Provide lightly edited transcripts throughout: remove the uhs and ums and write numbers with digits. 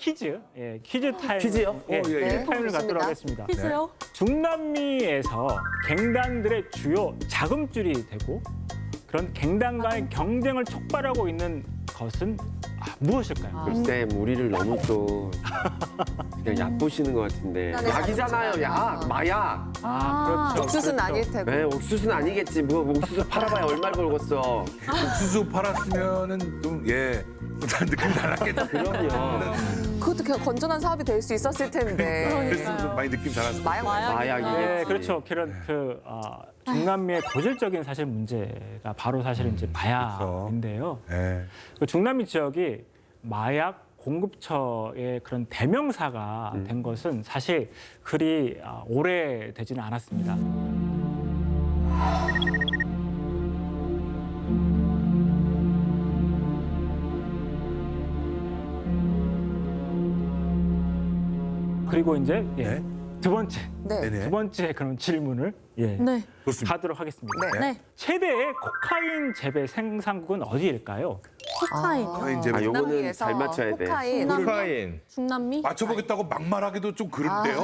퀴즈, 퀴즈 타임. 퀴즈요? 퀴즈 타임을 좋습니다. 갖도록 하겠습니다. 퀴즈요? 중남미에서 갱단들의 주요 자금줄이 되고 그런 갱단과의 경쟁을 촉발하고 있는 것은 무엇일까요? 글쎄, 우리를 너무 또 그냥 얕보시는 것 같은데. 약이잖아요, 약, 마약. 그렇죠. 옥수수는 아닐 테고. 네, 옥수수는 아니겠지. 뭐 옥수수 팔아봐야 얼마를 벌겠어. 옥수수 팔았으면은 좀 느낌 달랐겠다. 그럼요. 그것도 그냥 건전한 사업이 될 수 있었을 텐데. 그랬으면 좀 많이 느낌 달랐을 마약 마약이겠지. 네, 그렇죠. 그런 중남미의 고질적인 사실 문제가 바로 사실은 이제 마약인데요. 네. 그 중남미 지역이 마약 공급처의 그런 대명사가 된 것은 사실 그리 오래 되지는 않았습니다. 그리고 이제 두 번째, 네. 두 번째 그런 질문을 네. 좋습니다. 하도록 하겠습니다. 네. 네. 최대의 코카인 재배 생산국은 어디일까요? 코카인. 이제 아, 요거는 중남미에서 잘 맞춰야 돼. 코카인. 중남미? 중남미? 맞춰보겠다고 막 말하기도 좀 그런데요.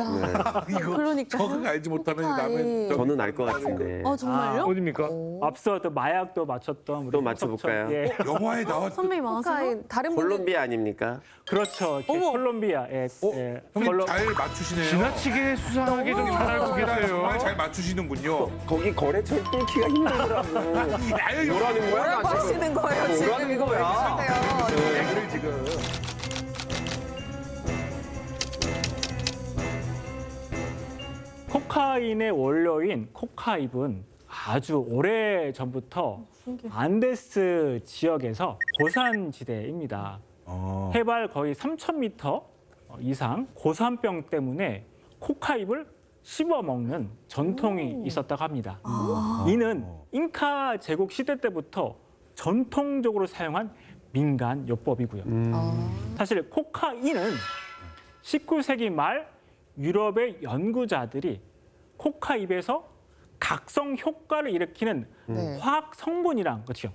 이거 그러니까. 적응 알지 못하는 남의 저는 알 것 같은데. 정말요? 어디입니까? 앞서 또 마약도 맞췄던 우리 또 맞춰볼까요? 예. 영화에 나왔던 선배님 아세요? 코카인. 다른 분들 콜롬비아 아닙니까? 그렇죠. 이렇게 콜롬비아. 형님 잘 맞추시네요. 지나치게 수상하게 좀 잘 알고 계세요. 정말 잘 맞추시는군요. 거기 거래처 뚫기가 힘들더라고. 뭐라는 거야? 뭐라고 나 지금? 하시는 거예요, 지금? 뭐라는 거야? 얘기를 지금. 코카인의 원료인 코카잎은 아주 오래 전부터 안데스 지역에서 고산지대입니다. 해발 거의 3,000m 이상 고산병 때문에 코카잎을 씹어 먹는 전통이 있었다고 합니다. 이는 잉카 제국 시대 때부터 전통적으로 사용한 민간 요법이고요. 사실 코카인은 19세기 말 유럽의 연구자들이 코카잎에서 각성 효과를 일으키는 네. 화학 성분이랑 그렇죠.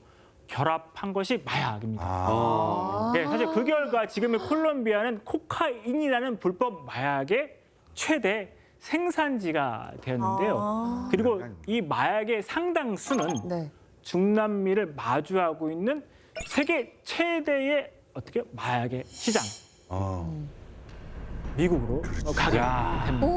결합한 것이 마약입니다. 아. 네, 사실 그 결과 지금의 콜롬비아는 코카인이라는 불법 마약의 최대 생산지가 되었는데요. 그리고 이 마약의 상당수는 네. 중남미를 마주하고 있는 세계 최대의 어떻게 마약의 시장 미국으로 가게 됩니다.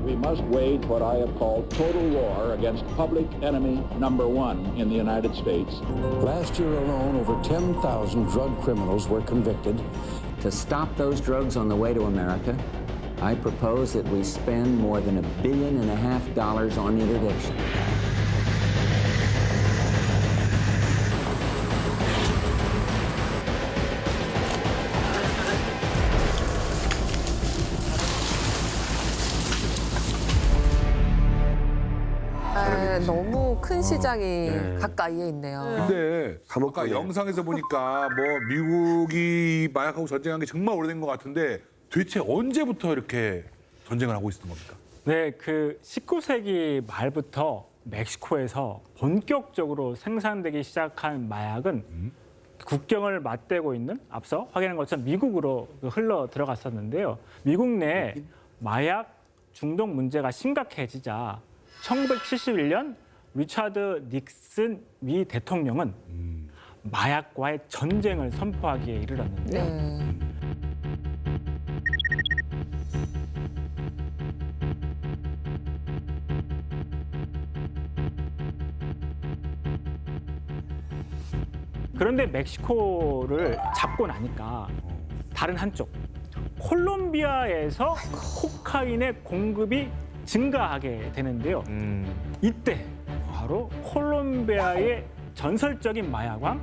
We must wage what I have called total war against public enemy number one in the United States. Last year alone, over 10,000 drug criminals were convicted. To stop those drugs on the way to America, I propose that we spend more than $1.5 billion on interdiction. 너무 큰 시장이 가까이에 있네요. 근데 감옥 아까 가네. 영상에서 보니까 뭐 미국이 마약하고 전쟁한 게 정말 오래된 것 같은데 도대체 언제부터 이렇게 전쟁을 하고 있었던 겁니까? 네, 그 19세기 말부터 멕시코에서 본격적으로 생산되기 시작한 마약은 국경을 맞대고 있는 앞서 확인한 것처럼 미국으로 흘러 들어갔었는데요. 미국 내 마약 중독 문제가 심각해지자 1971년 리차드 닉슨 미 대통령은 마약과의 전쟁을 선포하기에 이르렀는데요. 네. 그런데 멕시코를 잡고 나니까 다른 한쪽 콜롬비아에서 코카인의 공급이 증가하게 되는데요. 이때 바로 콜롬비아의 전설적인 마약왕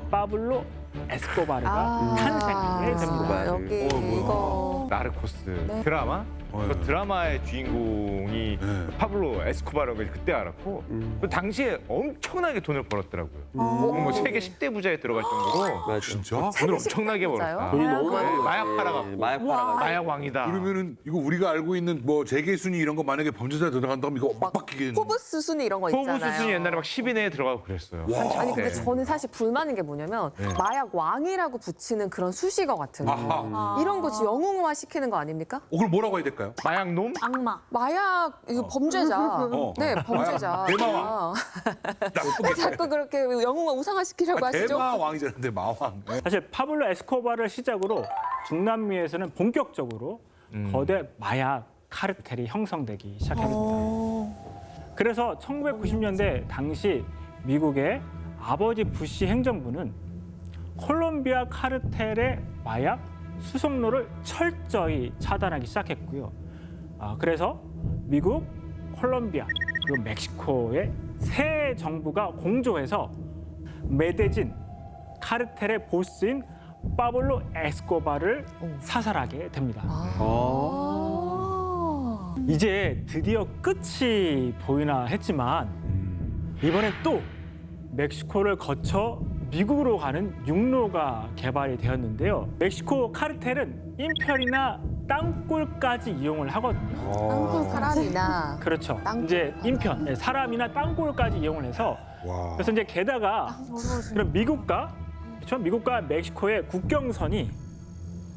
파블로 에스코바르가 탄생하게 됩니다. 여기 이거 나르코스 드라마? 그 드라마의 주인공이 파블로 에스코바르가 그때 알았고 그 당시에 엄청나게 돈을 벌었더라고요. 뭐 세계 10대 부자에 들어갈 정도로 맞아. 진짜? 돈을 엄청나게 벌었다. 돈이 너무 많은 거지. 마약 팔아갖고. 마약 팔아가지고. 마약 왕이다. 그러면은 이거 우리가 알고 있는 뭐 재계 순위 이런 거 만약에 범죄자 들어간다면 이거 막 바뀌겠는. 포브스 순위 이런 거 있잖아요. 포브스 순위 옛날에 막 10위 내에 들어가고 그랬어요. 아니 근데 네. 저는 사실 불만인 게 뭐냐면 마약 왕이라고 붙이는 그런 수식어 같은 거 이런 거 지금 영웅화 시키는 거 아닙니까? 그걸 뭐라고 해야 될까요? 마약놈? 악마. 마약 이거 범죄자. 네 범죄자. 대마왕. 왜 자꾸 그렇게 영웅화 우상화 시키려고 하시죠? 대마왕이잖아요, 마왕. 사실 파블로 에스코바를 시작으로 중남미에서는 본격적으로 거대 마약 카르텔이 형성되기 시작했습니다. 그래서 1990년대 당시 미국의 아버지 부시 행정부는 콜롬비아 카르텔의 마약 수송로를 철저히 차단하기 시작했고요. 그래서 미국, 콜롬비아, 그리고 멕시코의 세 정부가 공조해서 메데진 카르텔의 보스인 파블로 에스코바를 사살하게 됩니다. 이제 드디어 끝이 보이나 했지만 이번엔 또 멕시코를 거쳐 미국으로 가는 육로가 개발이 되었는데요. 멕시코 카르텔은 인편이나 땅굴까지 이용을 하거든요. 사람이나 그렇죠. 이제 인편, 사람이나 땅굴까지 이용을 해서 와. 그래서 이제 게다가 그럼 미국과 그렇죠? 미국과 멕시코의 국경선이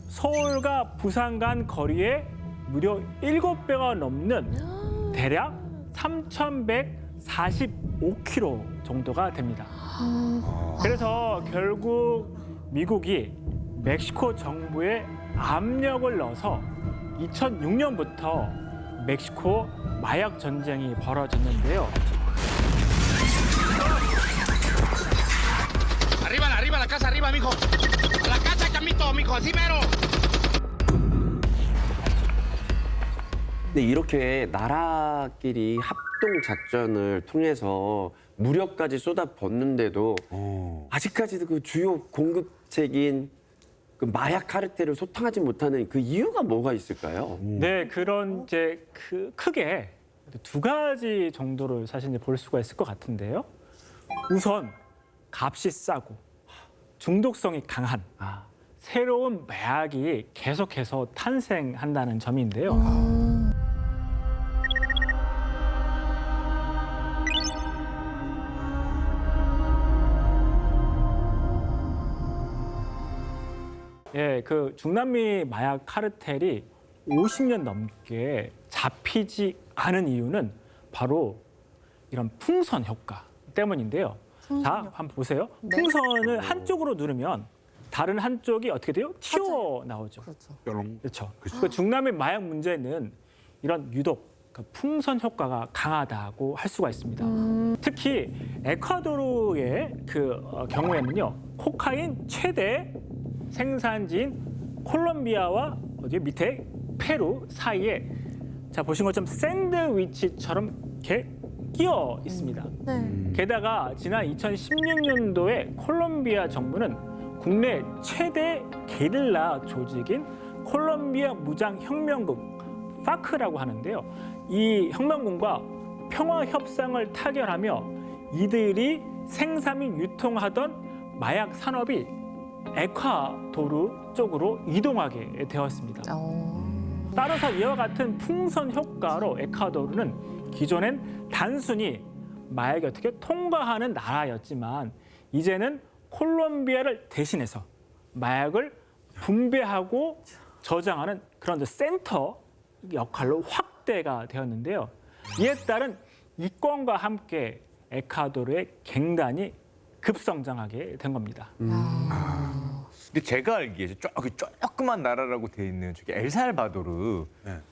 서울과 부산 간 거리에 무려 7배가 넘는 대략 3,145km 정도가 됩니다. 그래서 결국 미국이 멕시코 정부에 압력을 넣어서 2006년부터 멕시코 마약 전쟁이 벌어졌는데요. Arriba la casa, arriba, mijo. A la casa, camito, mijo, así mero. 근데 이렇게 나라끼리 합동 작전을 통해서 무력까지 쏟아붓는데도 아직까지도 그 주요 공급책인 그 마약 카르텔을 소탕하지 못하는 그 이유가 뭐가 있을까요? 네, 그런 이제 크게 두 가지 정도를 사실 이제 볼 수가 있을 것 같은데요. 우선 값이 싸고 중독성이 강한 새로운 마약이 계속해서 탄생한다는 점인데요. 예, 그 중남미 마약 카르텔이 50년 넘게 잡히지 않은 이유는 바로 이런 풍선 효과 때문인데요. 자, 한번 보세요. 풍선을 한쪽으로 누르면 다른 한쪽이 어떻게 돼요? 튀어나오죠. 뾰롱. 그렇죠. 그 중남미 마약 문제는 이런 유독 그 풍선 효과가 강하다고 할 수가 있습니다. 특히 에콰도르의 경우에는요, 코카인 최대 생산지인 콜롬비아와 어디 밑에 페루 사이에 자 보신 것처럼 샌드위치처럼 이렇게 끼어 있습니다. 게다가 지난 2016년도에 콜롬비아 정부는 국내 최대 게릴라 조직인 콜롬비아 무장혁명군 파크라고 하는데요. 이 혁명군과 평화 협상을 타결하며 이들이 생산 및 유통하던 마약 산업이 에콰도르 쪽으로 이동하게 되었습니다. 따라서 이와 같은 풍선 효과로 에콰도르는 기존엔 단순히 마약이 어떻게 통과하는 나라였지만 이제는 콜롬비아를 대신해서 마약을 분배하고 저장하는 그런 센터 역할로 확대가 되었는데요. 이에 따른 이권과 함께 에콰도르의 갱단이 급성장하게 된 겁니다. 근데 제가 알기에 조그만 나라라고 돼 있는 저기 엘살바도르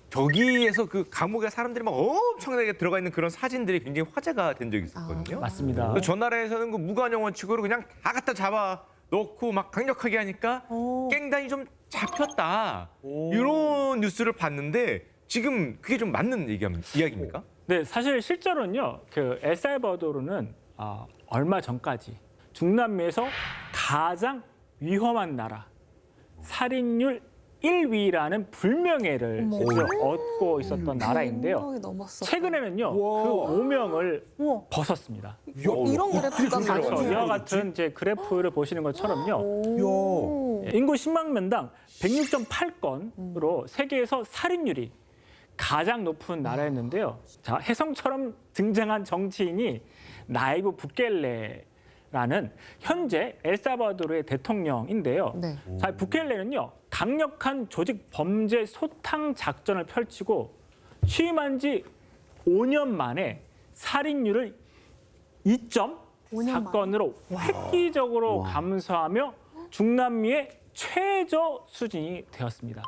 저기에서 그 감옥에 사람들이 막 엄청나게 들어가 있는 그런 사진들이 굉장히 화제가 된 적이 있었거든요. 맞습니다. 저 나라에서는 그 무관용 원칙으로 그냥 다 갖다 잡아 놓고 막 강력하게 하니까 갱단이 좀 잡혔다 이런 뉴스를 봤는데 지금 그게 좀 맞는 이야기입니까? 네, 사실 실제로는요. 그 엘살바도르는 얼마 전까지 중남미에서 가장 위험한 나라, 살인율 1위라는 불명예를 실제로 얻고 있었던 나라인데요. 명이 넘었어. 최근에는요, 그 오명을 우와. 벗었습니다. 이런 그래프가 많이 그래서 이와 보여요. 같은 이제 그래프를 보시는 것처럼요. 오. 인구 10만 명당 106.8건으로 세계에서 살인율이 가장 높은 나라였는데요. 자, 혜성처럼 등장한 정치인이 나이브 부켈레라는 현재 엘살바도르의 대통령인데요. 네. 자, 부켈레는요, 강력한 조직 범죄 소탕 작전을 펼치고 취임한 지 5년 만에 살인율을 2.4건으로 획기적으로 감소하며 중남미의 최저 수준이 되었습니다.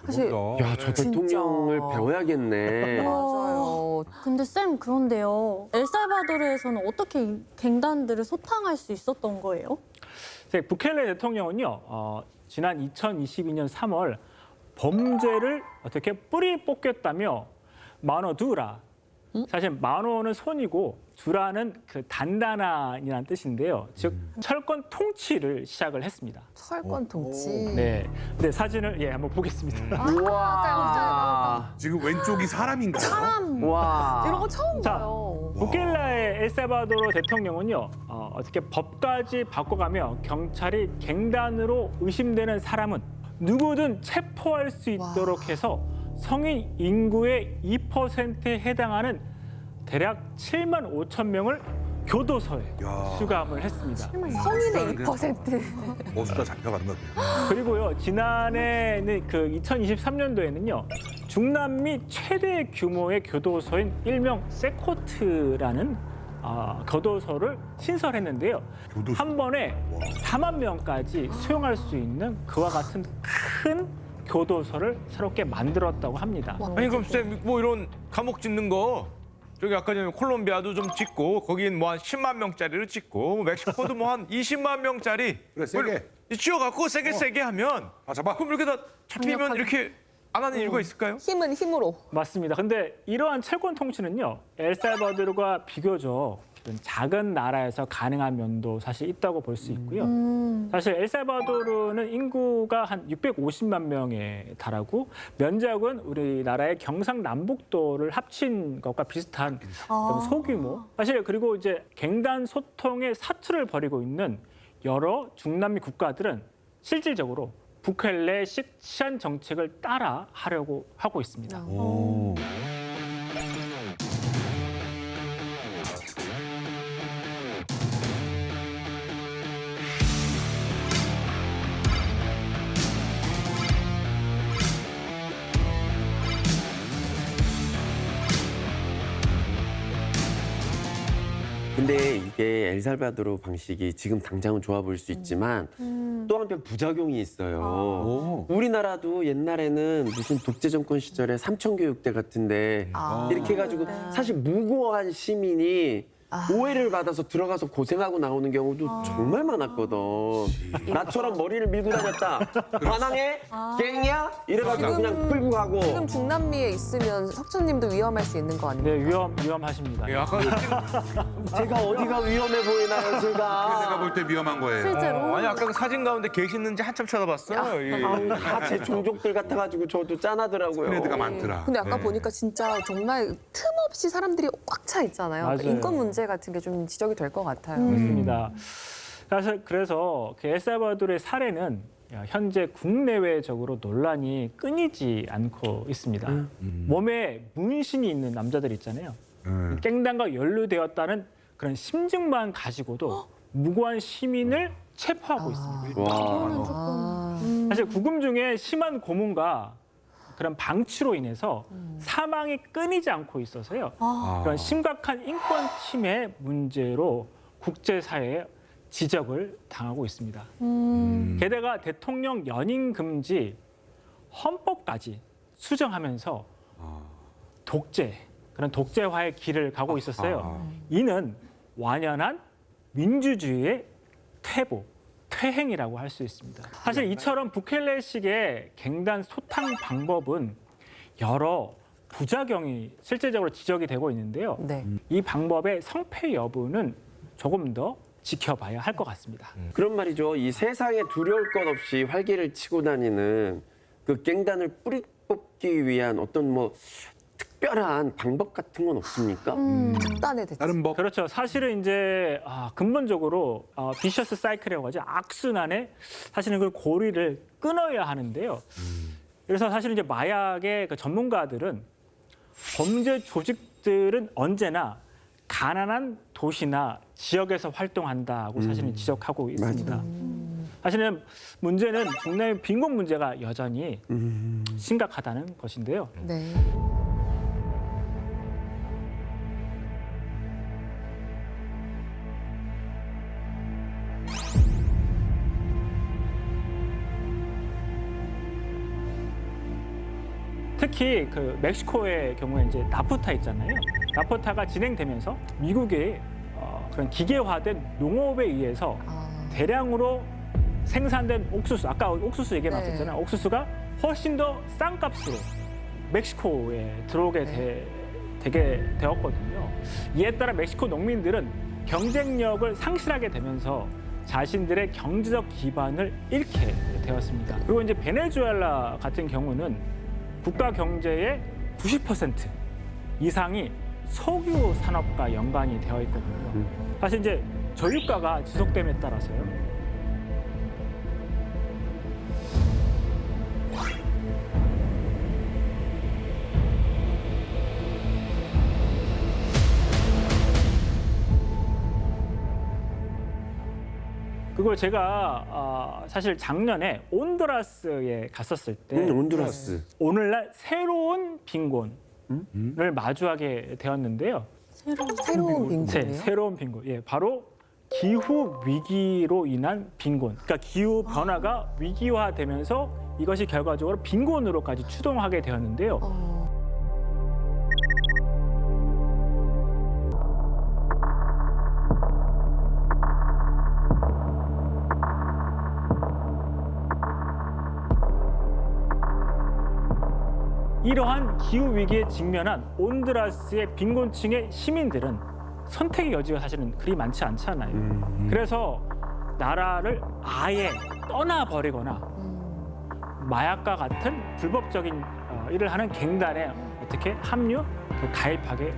사실 야, 저 대통령을 배워야겠네. 맞아요. 근데 쌤 그런데요. 엘살바도르에서는 어떻게 갱단들을 소탕할 수 있었던 거예요? 부켈레 대통령은요, 지난 2022년 3월 범죄를 어떻게 뿌리 뽑겠다며 마노두라, 사실 마노는 손이고 두라는 그 단단한이라는 뜻인데요. 즉 철권 통치를 시작을 했습니다. 철권 통치. 네, 근데 사진을 한번 보겠습니다. 우와. 지금 왼쪽이 사람인가요? 와. 이런 거 처음 자, 봐요. 부켈레의 엘살바도르 대통령은요, 어떻게 법까지 바꿔가며 경찰이 갱단으로 의심되는 사람은 누구든 체포할 수 있도록 해서 성인 인구의 2%에 해당하는 대략 7만 5천 명을 교도소에 수감을 했습니다. 성인의 2%. 보수가 잡혀가는 거예요. 그리고요, 지난해는 그 2023년도에는요, 중남미 최대 규모의 교도소인 일명 세코트라는 교도소를 신설했는데요. 교도소? 한 번에 4만 명까지 수용할 수 있는 그와 같은 큰 교도소를 새롭게 만들었다고 합니다. 아니 그럼 쌤 뭐 이런 감옥 짓는 거 저기 아까 전에 콜롬비아도 좀 짓고 거긴 뭐 한 10만 명짜리를 짓고 뭐 멕시코도 뭐 한 20만 명짜리 그래, 세게. 쥐어갖고 세게 하면 잡아. 그럼 이렇게 다 잡히면 이렇게 안 하는 이유가 있을까요? 힘은 힘으로. 맞습니다. 근데 이러한 채권 통치는요, 엘살바도르가 비교적 작은 나라에서 가능한 면도 사실 있다고 볼 수 있고요. 사실 엘살바도르는 인구가 한 650만 명에 달하고 면적은 우리나라의 경상남북도를 합친 것과 비슷한 어떤 소규모. 사실 그리고 이제 갱단 소통의 사투를 벌이고 있는 여러 중남미 국가들은 실질적으로 부켈레식 치안 정책을 따라 하려고 하고 있습니다. 근데 이게 엘살바도르 방식이 지금 당장은 좋아 보일 수 있지만 또 한편 부작용이 있어요. 우리나라도 옛날에는 무슨 독재 정권 시절에 삼청교육대 같은데 이렇게 해가지고 사실 무고한 시민이 오해를 받아서 들어가서 고생하고 나오는 경우도 정말 많았거든. 나처럼 머리를 밀고 다녔다. 반항해? 갱이야? 이래가지고 그냥 끌고 가고. 지금 중남미에 있으면 석천님도 위험할 수 있는 거 아닙니까? 네, 위험하십니다. 예, 아까 제가 어디가 위험해 보이나요, 제가? 내가 볼 때 위험한 거예요. 실제로. 아니 아까 그 사진 가운데 계시는지 한참 쳐다봤어요. 예. 다 제 종족들 같아가지고 저도 짠하더라고요. 스크레드가 많더라. 근데 아까 보니까 진짜 정말 틈없이 사람들이 꽉 차 있잖아요. 맞아요. 인권 문제 같은 게 좀 지적이 될 것 같아요. 맞습니다. 그래서 그 엘살바도르의 사례는 현재 국내외적으로 논란이 끊이지 않고 있습니다. 몸에 문신이 있는 남자들 있잖아요. 갱단과 연루되었다는 그런 심증만 가지고도 무고한 시민을 체포하고 있습니다. 와. 사실 구금 중에 심한 고문과 그런 방치로 인해서 사망이 끊이지 않고 있어서요. 그런 심각한 인권 침해 문제로 국제사회에 지적을 당하고 있습니다. 게다가 대통령 연임 금지 헌법까지 수정하면서 그런 독재화의 길을 가고 있었어요. 이는 완연한 민주주의의 퇴행이라고 할 수 있습니다. 사실 이처럼 부켈레식의 갱단 소탕 방법은 여러 부작용이 실질적으로 지적이 되고 있는데요. 네. 이 방법의 성패 여부는 조금 더 지켜봐야 할 것 같습니다. 그런 말이죠. 이 세상에 두려울 것 없이 활개를 치고 다니는 그 갱단을 뿌리 뽑기 위한 어떤 뭐 특별한 방법 같은 건 없습니까? 극단의 대책. 다른 법. 그렇죠. 사실은 이제 근본적으로 비셔스 사이클이라고 하죠. 악순환의 사실은 그 고리를 끊어야 하는데요. 그래서 사실은 이제 마약의 그 전문가들은 범죄 조직들은 언제나 가난한 도시나 지역에서 활동한다고 사실은 지적하고 있습니다. 사실은 문제는 국내의 빈곤 문제가 여전히 심각하다는 것인데요. 네. 특히 그 멕시코의 경우에 이제 나프타 있잖아요. 나프타가 진행되면서 미국의 그런 기계화된 농업에 의해서 대량으로 생산된 옥수수, 아까 옥수수 얘기 나왔었잖아요. 옥수수가 훨씬 더 싼 값으로 멕시코에 들어오게 되게 되었거든요. 이에 따라 멕시코 농민들은 경쟁력을 상실하게 되면서 자신들의 경제적 기반을 잃게 되었습니다. 그리고 이제 베네수엘라 같은 경우는 국가 경제의 90% 이상이 석유 산업과 연관이 되어 있거든요. 사실 이제 저유가가 지속됨에 따라서요. 그걸 제가 사실 작년에 온두라스에 갔었을 때 온두라스. 오늘날 새로운 빈곤을 마주하게 되었는데요. 새로운 빈곤이요? 네, 새로운 빈곤. 예, 바로 기후 위기로 인한 빈곤. 그러니까 기후 변화가 위기화되면서 이것이 결과적으로 빈곤으로까지 추동하게 되었는데요. 이러한 기후 위기에 직면한 온두라스의 빈곤층의 시민들은 선택의 여지가 사실은 그리 많지 않잖아요. 그래서 나라를 아예 떠나버리거나 마약과 같은 불법적인 일을 하는 갱단에 어떻게 가입하게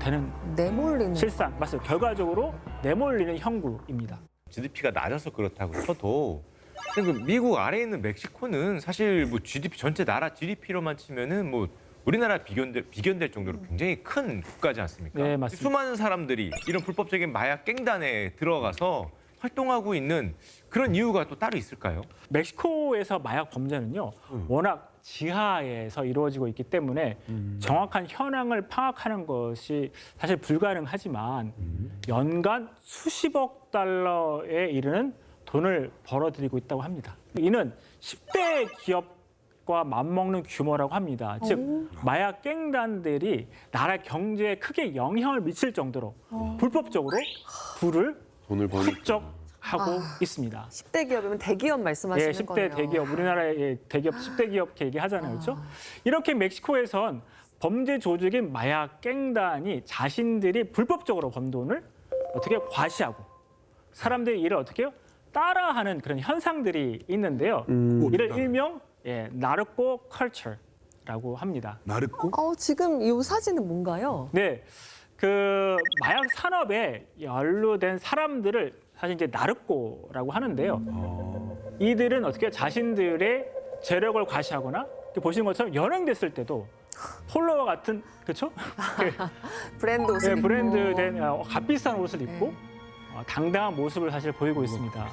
되는 내몰리는. 실상, 맞습니다. 결과적으로 내몰리는 형국입니다. GDP가 낮아서 그렇다고 쳐도 근데 그 미국 아래에 있는 멕시코는 사실 뭐 GDP 전체 나라 GDP로만 치면은 뭐 우리나라 비견될 정도로 굉장히 큰 국가지 않습니까? 네, 맞습니다. 수많은 사람들이 이런 불법적인 마약 갱단에 들어가서 활동하고 있는 그런 이유가 또 따로 있을까요? 멕시코에서 마약 범죄는요, 워낙 지하에서 이루어지고 있기 때문에 정확한 현황을 파악하는 것이 사실 불가능하지만 연간 수십억 달러에 이르는 돈을 벌어들이고 있다고 합니다. 이는 10대 기업과 맞먹는 규모라고 합니다. 즉 마약 갱단들이 나라 경제에 크게 영향을 미칠 정도로 불법적으로 부를 돈을 버니까. 축적하고 있습니다. 10대 기업이면 대기업 말씀하시는 예, 10대 거네요. 대기업, 우리나라의 대기업 10대 기업 이렇게 얘기하잖아요. 그렇죠? 이렇게 멕시코에선 범죄 조직인 마약 갱단이 자신들이 불법적으로 번 돈을 어떻게 과시하고 사람들이 이를 어떻게 해요? 따라하는 그런 현상들이 있는데요. 이를 일명 나르코 컬처라고 합니다. 나르코? 지금 이 사진은 뭔가요? 네, 그 마약 산업에 연루된 사람들을 사실 이제 나르코라고 하는데요. 이들은 어떻게 자신들의 재력을 과시하거나 보시는 것처럼 연행됐을 때도 폴로와 같은 그렇죠? 브랜드 옷을 입고. 브랜드된 값비싼 옷을 입고 당당한 모습을 사실 보이고 있습니다.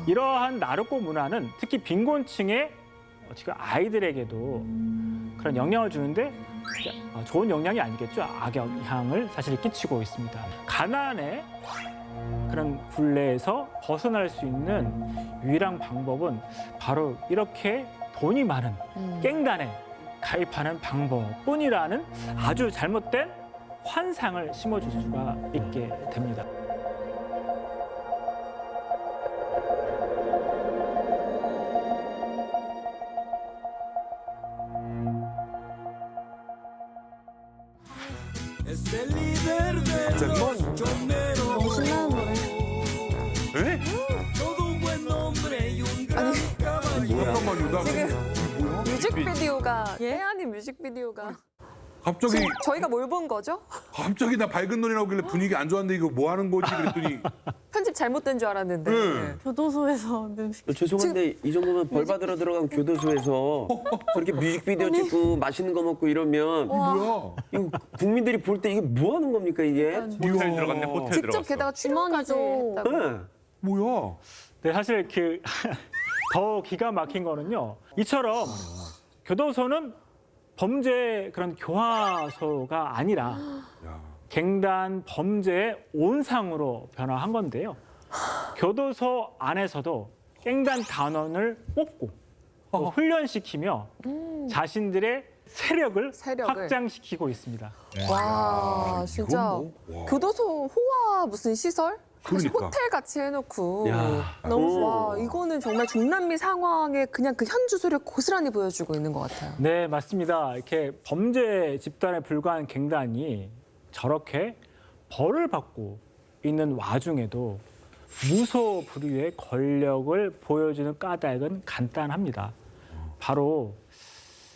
이러한 나르코 문화는 특히 빈곤층의 어떻게 아이들에게도 그런 영향을 주는데 좋은 영향이 아니겠죠. 악영향을 사실 끼치고 있습니다. 가난의 그런 굴레에서 벗어날 수 있는 유일한 방법은 바로 이렇게 돈이 많은 갱단에 가입하는 방법뿐이라는 아주 잘못된 환상을 심어줄 수가 있게 됩니다. 너무 신나는 노래. 뮤직비디오가 예? 태안이 뮤직비디오가 갑자기 지금 저희가 뭘 본 거죠? 갑자기 나 밝은 눈이 나오길래 분위기 안 좋았는데 이거 뭐 하는 거지 그랬더니 편집 잘못된 줄 알았는데. 네. 교도소에서 뮤직 죄송한데 이 정도면 벌 받으러 들어간 교도소에서 저렇게 뮤직비디오 찍고 맛있는 거 먹고 이러면 뭐야? 이거 국민들이 볼 때 이게 뭐 하는 겁니까 이게? 호텔 들어갔네. 호텔 직접 들어갔어. 게다가 출연까지 주머니도. 했다고. 네. 뭐야? 네, 사실 더 기가 막힌 거는요. 이처럼 교도소는 범죄 그런 교화소가 아니라 갱단 범죄의 온상으로 변화한 건데요. 교도소 안에서도 갱단 단원을 뽑고 또 훈련시키며 자신들의 세력을 확장시키고 있습니다. 와, 진짜 이건 뭐, 와. 교도소 호화 무슨 시설? 사실 그러니까. 호텔 같이 해놓고. 야. 너무 와, 이거는 정말 중남미 상황의 그냥 그 현주소를 고스란히 보여주고 있는 것 같아요. 네, 맞습니다. 이렇게 범죄 집단에 불과한 갱단이 저렇게 벌을 받고 있는 와중에도 무소불위의 권력을 보여주는 까닭은 간단합니다. 바로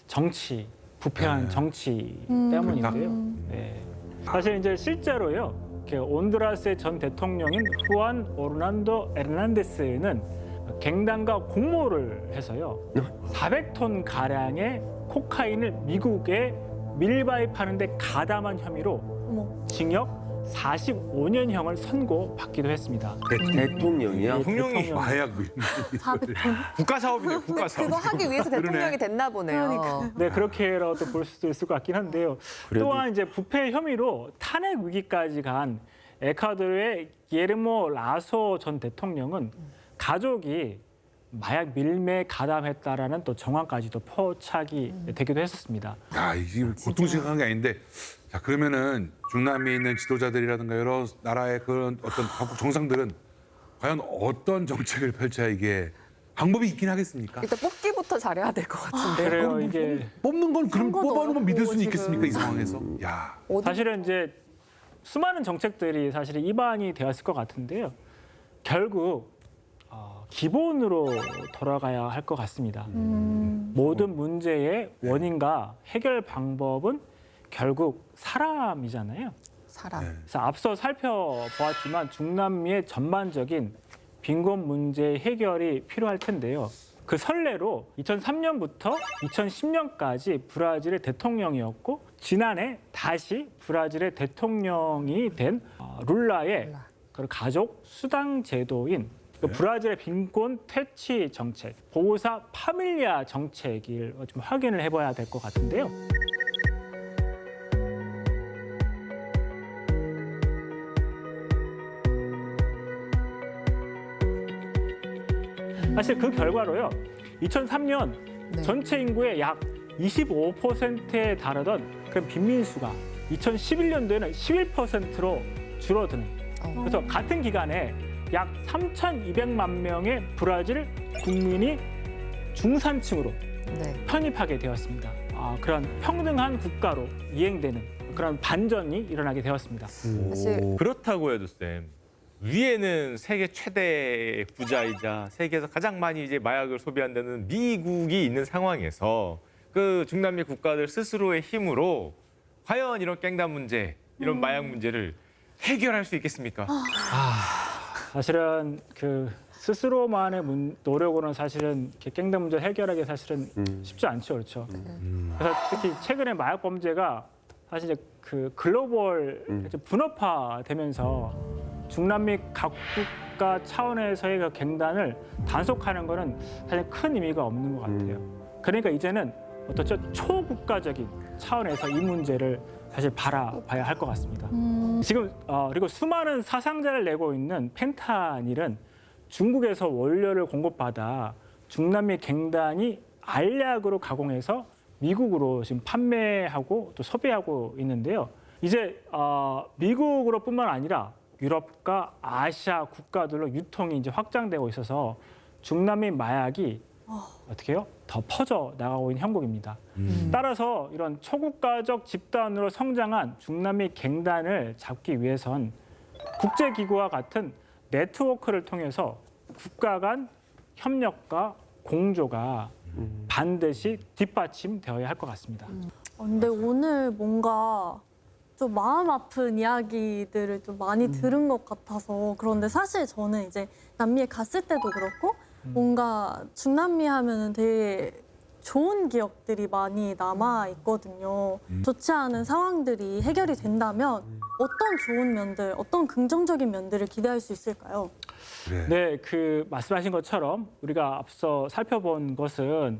정치, 부패한 정치 때문인데요. 네. 사실 이제 실제로요. 이렇게 온두라스의 전 대통령인 후안 오르난도 에르난데스는 갱단과 공모를 해서요. 400톤 가량의 코카인을 미국에 밀바입하는 데 가담한 혐의로 징역 45년형을 선고받기도 했습니다. 대통령이요? 대통령이 마약 400톤. 국가 사업이네요. 국가 근데 사업. 그거 하기 위해서 대통령이 됐나 보네요. 네, 그렇게라도 볼 수도 있을 것 같긴 한데요. 또한 이제 부패 혐의로 탄핵 위기까지 간 에콰도르의 기에르모 라소 전 대통령은 가족이 마약 밀매에 가담했다라는 또 정황까지도 포착이 되기도 했었습니다. 야, 이게 보통 생각한 게 아닌데. 자, 그러면은 중남미에 있는 지도자들이라든가 여러 나라의 그런 어떤 각국 정상들은 과연 어떤 정책을 펼쳐야 이게 방법이 있긴 하겠습니까? 일단 뽑기부터 잘해야 될 것 같은데요. 그래요, 이게 뽑는 건 그럼 선거도 뽑아놓으면 믿을 수는 어렵고 있겠습니까 이 지금. 상황에서? 야, 사실은 이제 수많은 정책들이 사실 입안이 되었을 것 같은데요. 결국 기본으로 돌아가야 할 것 같습니다. 모든 문제의 원인과 해결 방법은 결국 사람이잖아요. 사람. 그래서 앞서 살펴보았지만 중남미의 전반적인 빈곤 문제 해결이 필요할 텐데요. 그 선례로 2003년부터 2010년까지 브라질의 대통령이었고 지난해 다시 브라질의 대통령이 된 룰라의 그 가족 수당 제도인 그 브라질의 빈곤 퇴치 정책, 보호사 파밀리아 정책을 좀 확인을 해봐야 될 것 같은데요. 사실 그 결과로요. 2003년 네. 전체 인구의 약 25%에 달하던 그런 빈민수가 2011년도에는 11%로 줄어드는. 그래서 같은 기간에 약 3,200만 명의 브라질 국민이 중산층으로 네. 편입하게 되었습니다. 그런 평등한 국가로 이행되는 그런 반전이 일어나게 되었습니다. 사실 그렇다고 해도 쌤 위에는 세계 최대 부자이자 세계에서 가장 많이 이제 마약을 소비한다는 미국이 있는 상황에서 그 중남미 국가들 스스로의 힘으로 과연 이런 갱단 문제, 이런 마약 문제를 해결할 수 있겠습니까? 사실은 그 스스로만의 노력으로는 사실은 이렇게 갱단 문제 해결하기 사실은 쉽지 않죠, 그렇죠. 그래서 특히 최근에 마약 범죄가 사실 이제 그 글로벌 분업화되면서 중남미 각 국가 차원에서의 그 갱단을 단속하는 거는 사실 큰 의미가 없는 것 같아요. 그러니까 이제는 어떤 초국가적인 차원에서 이 문제를 사실 바라봐야 할 것 같습니다. 지금 그리고 수많은 사상자를 내고 있는 펜타닐은 중국에서 원료를 공급받아 중남미 갱단이 알약으로 가공해서 미국으로 지금 판매하고 또 소비하고 있는데요. 이제 미국으로뿐만 아니라 유럽과 아시아 국가들로 유통이 이제 확장되고 있어서 중남미 마약이 어떻게 해요? 더 퍼져 나가고 있는 형국입니다. 따라서 이런 초국가적 집단으로 성장한 중남미 갱단을 잡기 위해선 국제기구와 같은 네트워크를 통해서 국가 간 협력과 공조가 반드시 뒷받침되어야 할 것 같습니다. 근데 오늘 뭔가 좀 마음 아픈 이야기들을 좀 많이 들은 것 같아서 그런데 사실 저는 이제 남미에 갔을 때도 그렇고 뭔가 중남미 하면은 되게 좋은 기억들이 많이 남아 있거든요. 좋지 않은 상황들이 해결이 된다면 어떤 좋은 면들, 어떤 긍정적인 면들을 기대할 수 있을까요? 그래. 네, 그 말씀하신 것처럼 우리가 앞서 살펴본 것은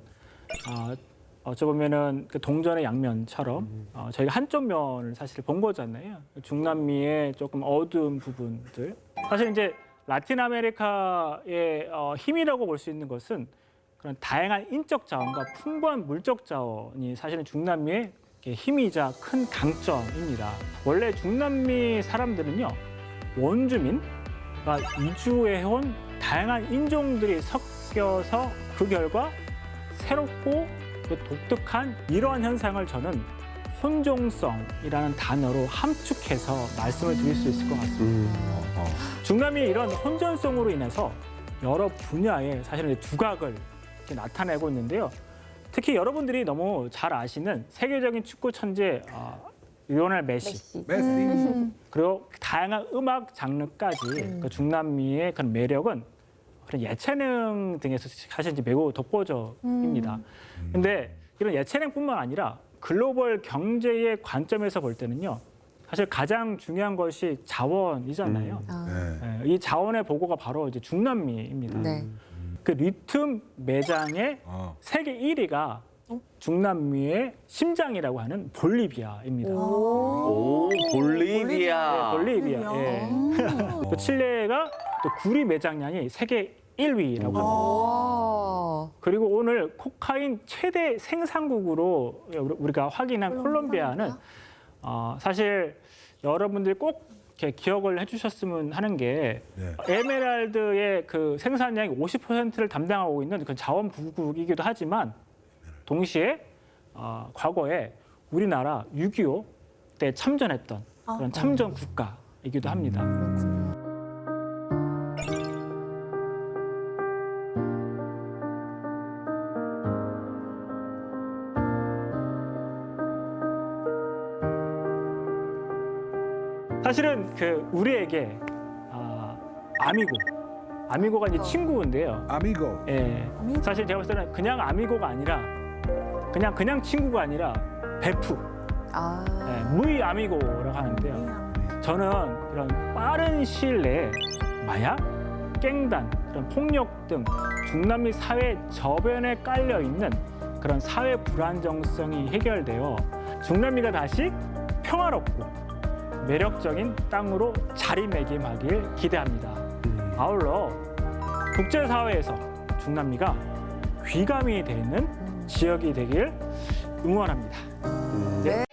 어찌 보면은 그 동전의 양면처럼 저희가 한쪽 면을 사실 본 거잖아요. 중남미의 조금 어두운 부분들. 사실 이제 라틴 아메리카의 힘이라고 볼 수 있는 것은 그런 다양한 인적 자원과 풍부한 물적 자원이 사실은 중남미의 힘이자 큰 강점입니다. 원래 중남미 사람들은요, 원주민과 이주해온 다양한 인종들이 섞여서 그 결과 새롭고 독특한 이러한 현상을 저는 혼종성이라는 단어로 함축해서 말씀을 드릴 수 있을 것 같습니다. 중남미의 이런 혼전성으로 인해서 여러 분야에 사실은 두각을 이렇게 나타내고 있는데요. 특히 여러분들이 너무 잘 아시는 세계적인 축구 천재 리오넬 메시. 그리고 다양한 음악 장르까지 그 중남미의 그런 매력은 그런 예체능 등에서 사실 이제 매우 독보적입니다. 근데 이런 예체능뿐만 아니라 글로벌 경제의 관점에서 볼 때는요. 사실 가장 중요한 것이 자원이잖아요. 네, 이 자원의 보고가 바로 이제 중남미입니다. 네. 그 리튬 매장의 세계 1위가 중남미의 심장이라고 하는 볼리비아입니다. 오, 볼리비아. 네, 볼리비아. 예. 또 칠레가 또 구리 매장량이 세계 1위라고 합니다. 그리고 오늘 코카인 최대 생산국으로 우리가 확인한 콜롬비아는 사실 여러분들이 꼭 이렇게 기억을 해주셨으면 하는 게 에메랄드의 그 생산량이 50%를 담당하고 있는 그 자원부국이기도 하지만 동시에 과거에 우리나라 6.25 때 참전했던 그런 참전 국가이기도 합니다. 사실은 그 우리에게 아미고가 이제 친구인데요. 아미고. 예, 사실 제가 봤을 때는 그냥 아미고가 아니라 그냥 친구가 아니라 베프, 예, 무이 아미고라고 하는데요. 저는 이런 빠른 시일 내에 마약, 깽단, 그런 폭력 등 중남미 사회 저변에 깔려 있는 그런 사회 불안정성이 해결되어 중남미가 다시 평화롭고 매력적인 땅으로 자리매김하길 기대합니다. 아울러 국제사회에서 중남미가 귀감이 되는 지역이 되길 응원합니다. 네.